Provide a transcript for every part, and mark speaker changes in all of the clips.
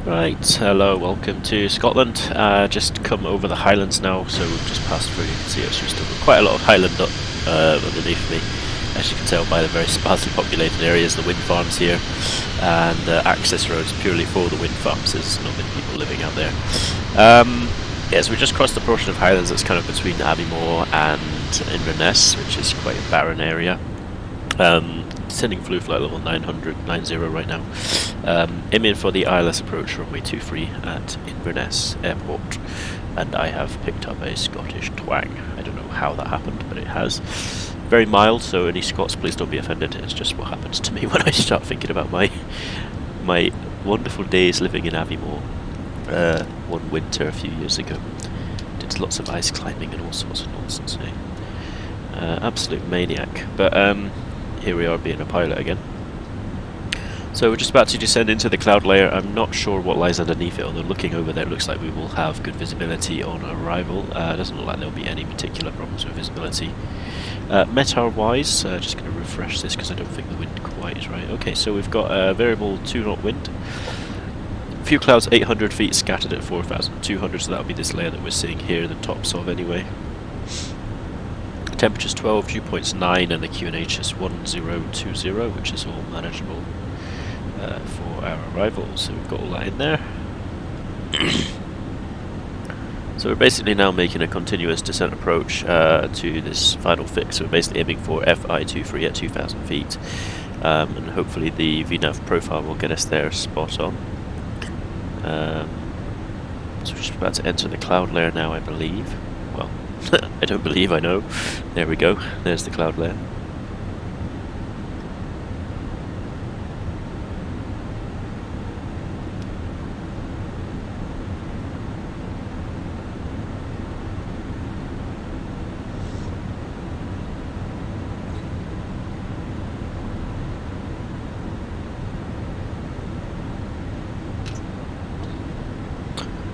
Speaker 1: Right, hello, welcome to Scotland. Just come over the Highlands now, so we've just passed through. You can see it's just quite a lot of highland underneath me. As you can tell by the very sparsely populated areas, the wind farms here, and access roads purely for the wind farms. There's not many people living out there. Yes, we just crossed the portion of Highlands that's kind of between Aviemore and Inverness, which is quite a barren area. Sending flu flight level 90 right now. Aiming for the ILS approach runway 23 at Inverness Airport, and I have picked up a Scottish twang. I don't know how that happened, but it has. Very mild, so any Scots, please don't be offended. It's just what happens to me when I start thinking about my wonderful days living in Aviemore. One winter a few years ago. Did lots of ice climbing and all sorts of nonsense. Absolute maniac. But here we are being a pilot again. So we're just about to descend into the cloud layer. I'm not sure what lies underneath it, although looking over there it looks like we will have good visibility on arrival. It doesn't look like there'll be any particular problems with visibility. METAR wise, just going to refresh this because I don't think the wind quite is right. Okay, so we've got a variable 2-knot wind. A few clouds 800 feet scattered at 4,200, so that'll be this layer that we're seeing here, the tops of anyway. Temperature's 12, dew point's 9, and the QNH is 1020, which is all manageable for our arrival. So we've got all that in there. So we're basically now making a continuous descent approach to this final fix. So we're basically aiming for FI23 at 2,000 feet, and hopefully the VNAV profile will get us there spot on. So we're just about to enter the cloud layer now, I believe. Well, I don't believe, I know. There we go, there's the cloud layer.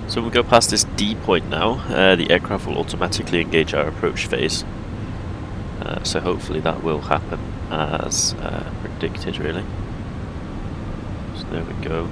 Speaker 1: So when we go past this D point now, the aircraft will automatically engage our approach phase. So hopefully that will happen as predicted, really. So there we go.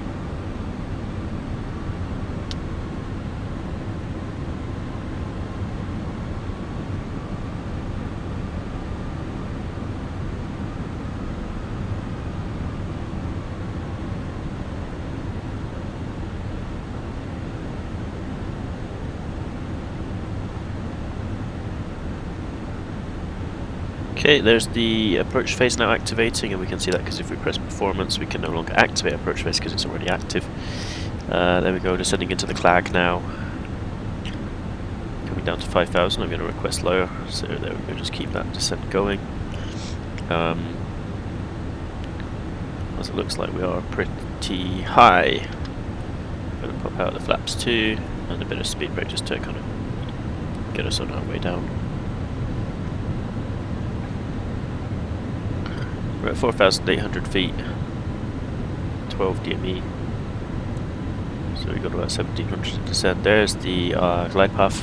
Speaker 1: Okay, there's the approach phase now activating, and we can see that because if we press performance we can no longer activate approach phase because it's already active. There we go, descending into the clag now. Coming down to 5,000, I'm going to request lower, so there we go, just keep that descent going. As it looks like we are pretty high. I'm going to pop out the flaps too, and a bit of speed brake just to kind of get us on our way down. We're at 4,800 feet, 12 DME, so we've got about 1,700 to descend. There's the glide path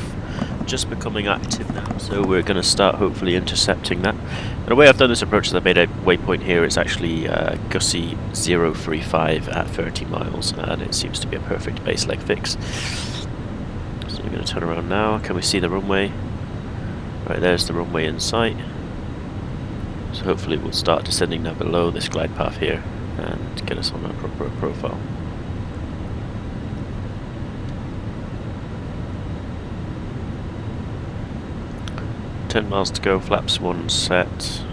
Speaker 1: just becoming active now, so we're going to start hopefully intercepting that. And the way I've done this approach is I've made a waypoint here. It's actually Gussie 035 at 30 miles, and it seems to be a perfect base leg fix. So we're going to turn around now. Can we see the runway? Right, there's the runway in sight. So hopefully we'll start descending now below this glide path here and get us on our proper profile. $10 miles to go, flaps 1 set.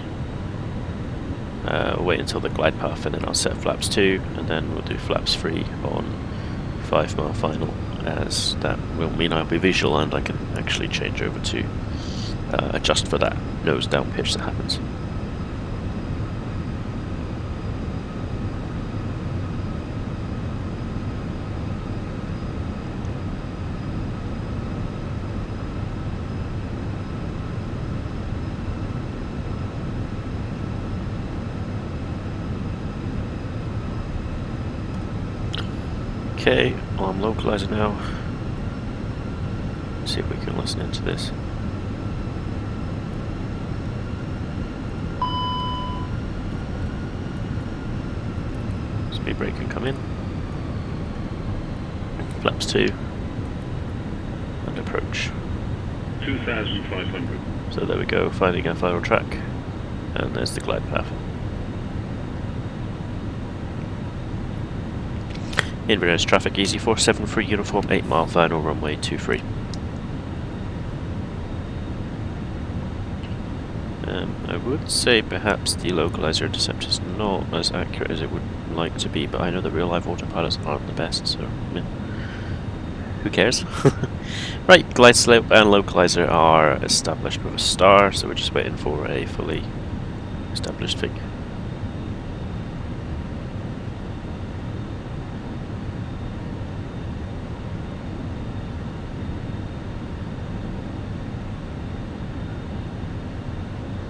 Speaker 1: Wait until the glide path and then I'll set flaps 2, and then we'll do flaps 3 on 5 mile final, as that will mean I'll be visual and I can actually change over to adjust for that nose down pitch that happens. Okay, well, I'm localizer now. Let's see if we can listen into this. Speed brake can come in. flaps 2, and approach.
Speaker 2: 2,500.
Speaker 1: So there we go, finding our final track, and there's the glide path. Inverness traffic easy 473 uniform, 8 mile final runway 23. I would say perhaps the localizer intercept is not as accurate as it would like to be, but I know the real life autopilots aren't the best, so yeah. Who cares? Right, glide slope and localizer are established with a star, so we're just waiting for a fully established thing.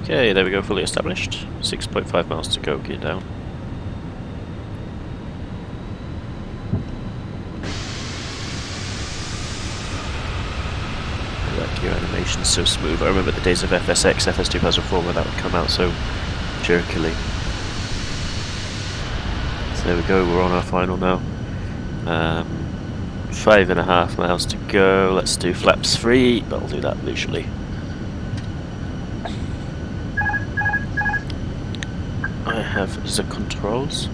Speaker 1: Okay, there we go, fully established. 6.5 miles to go, gear down. That gear animation's so smooth. I remember the days of FSX, FS 2004, where that would come out so jerkily. So there we go, we're on our final now. 5.5 miles to go. Let's do flaps 3, but I'll do that leisurely. I have the controls.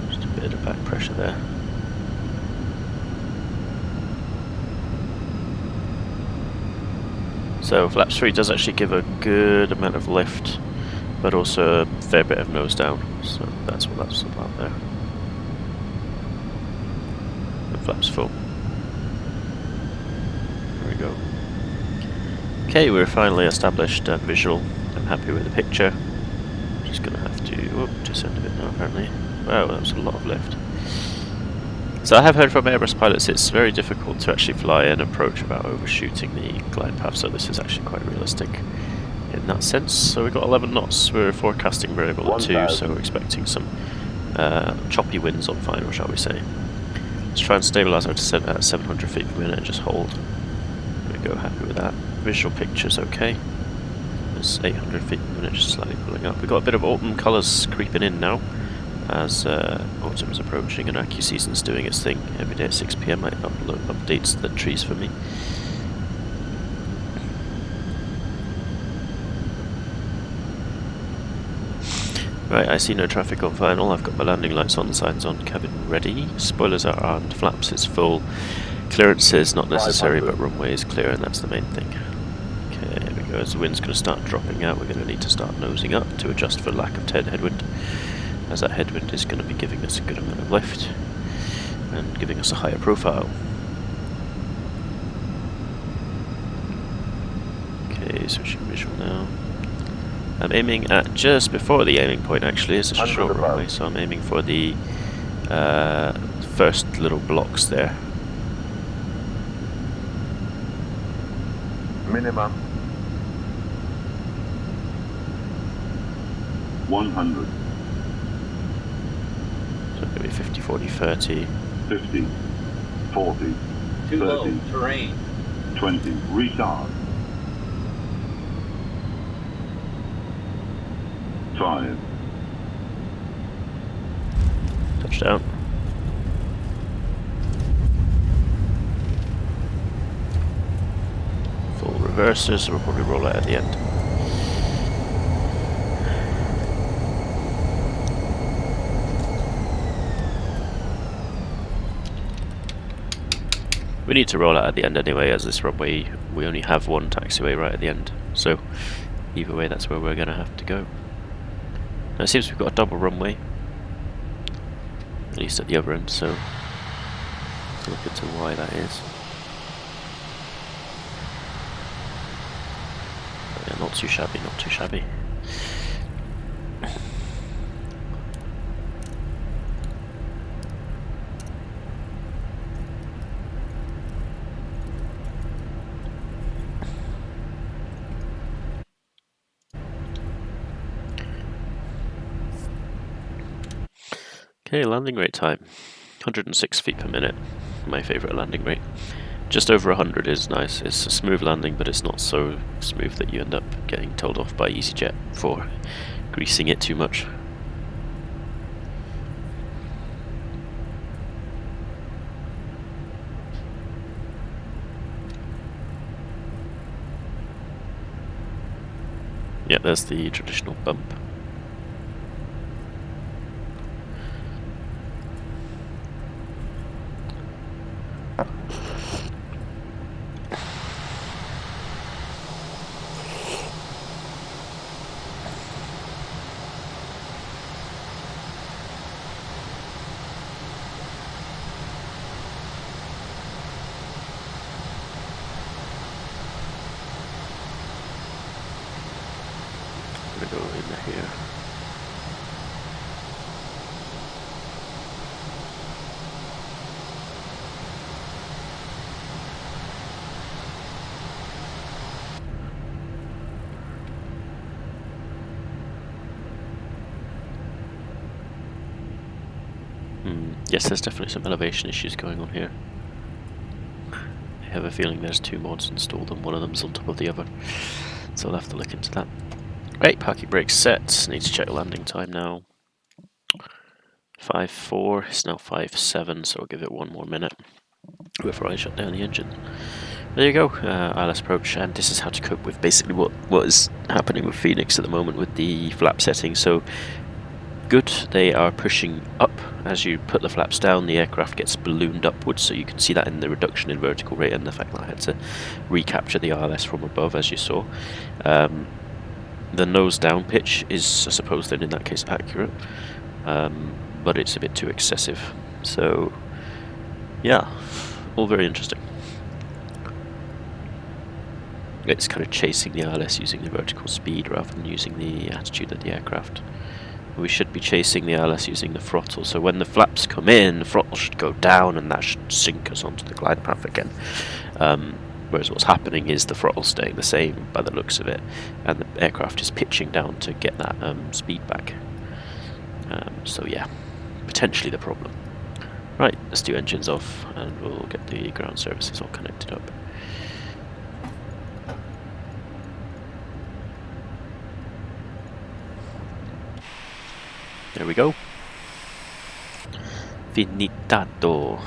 Speaker 1: Just a bit of back pressure there. So flaps 3 does actually give a good amount of lift, but also a fair bit of nose down, so that's what that's about there. And flaps 4. There we go. Okay, we're finally established and visual. I'm happy with the picture. Just gonna have to descend a bit now apparently. Wow, that was a lot of lift. So I have heard from Airbus pilots it's very difficult to actually fly an approach without overshooting the glide path, so this is actually quite realistic in that sense. So we've got 11 knots, we're forecasting variable at 2, so we're expecting some choppy winds on final, shall we say. Let's try and stabilise our descent at 700 feet per minute and just hold. There we go, happy with that. Visual picture's okay. It's 800 feet per minute, just slightly pulling up. We've got a bit of autumn colours creeping in now, as autumn's approaching and AccuSeason's doing its thing. Every day at 6 PM it updates the trees for me. Right, I see no traffic on final. I've got my landing lights on, signs on, cabin ready. Spoilers are armed, flaps is full. Clearance is not necessary, but runway is clear, and that's the main thing. Okay, here we go. As the wind's going to start dropping out, we're going to need to start nosing up to adjust for lack of headwind, as that headwind is going to be giving us a good amount of lift and giving us a higher profile. Okay, switching visual now. I'm aiming at just before the aiming point actually, it's a short runway, so I'm aiming for the first little blocks there.
Speaker 2: Minimum 100.
Speaker 1: So maybe 50, 40, 30.
Speaker 2: 50, 40,
Speaker 3: Too
Speaker 2: 30,
Speaker 3: low, terrain.
Speaker 2: 20, retard. 5.
Speaker 1: Touchdown. Full reverses, so we'll probably roll out at the end. We need to roll out at the end anyway, as this runway, we only have one taxiway right at the end. So either way, that's where we're going to have to go. Now it seems we've got a double runway, at least at the other end, so let's look into why that is. But yeah, not too shabby, not too shabby. Okay, landing rate time. 106 feet per minute. My favourite landing rate. Just over 100 is nice. It's a smooth landing, but it's not so smooth that you end up getting told off by EasyJet for greasing it too much. Yeah, there's the traditional bump. I'm gonna go in here. Yes, there's definitely some elevation issues going on here. I have a feeling there's two mods installed and one of them's on top of the other. So I'll have to look into that. Right, parking brakes set. Need to check landing time now. 5.4, it's now 5.7, so I'll give it one more minute before I shut down the engine. There you go, ILS approach, and this is how to cope with basically what is happening with Fenix at the moment with the flap setting. So good, they are pushing up. As you put the flaps down, the aircraft gets ballooned upwards, so you can see that in the reduction in vertical rate and the fact that I had to recapture the ILS from above, as you saw. The nose down pitch is, I suppose, then in that case accurate, but it's a bit too excessive. So yeah, all very interesting. It's kind of chasing the ILS using the vertical speed rather than using the attitude of the aircraft. We should be chasing the ILS using the throttle, so when the flaps come in, the throttle should go down and that should sink us onto the glide path again. Whereas what's happening is the throttle's staying the same by the looks of it, and the aircraft is pitching down to get that speed back. So yeah, potentially the problem. Right, let's do engines off and we'll get the ground services all connected up. There we go. Finitato.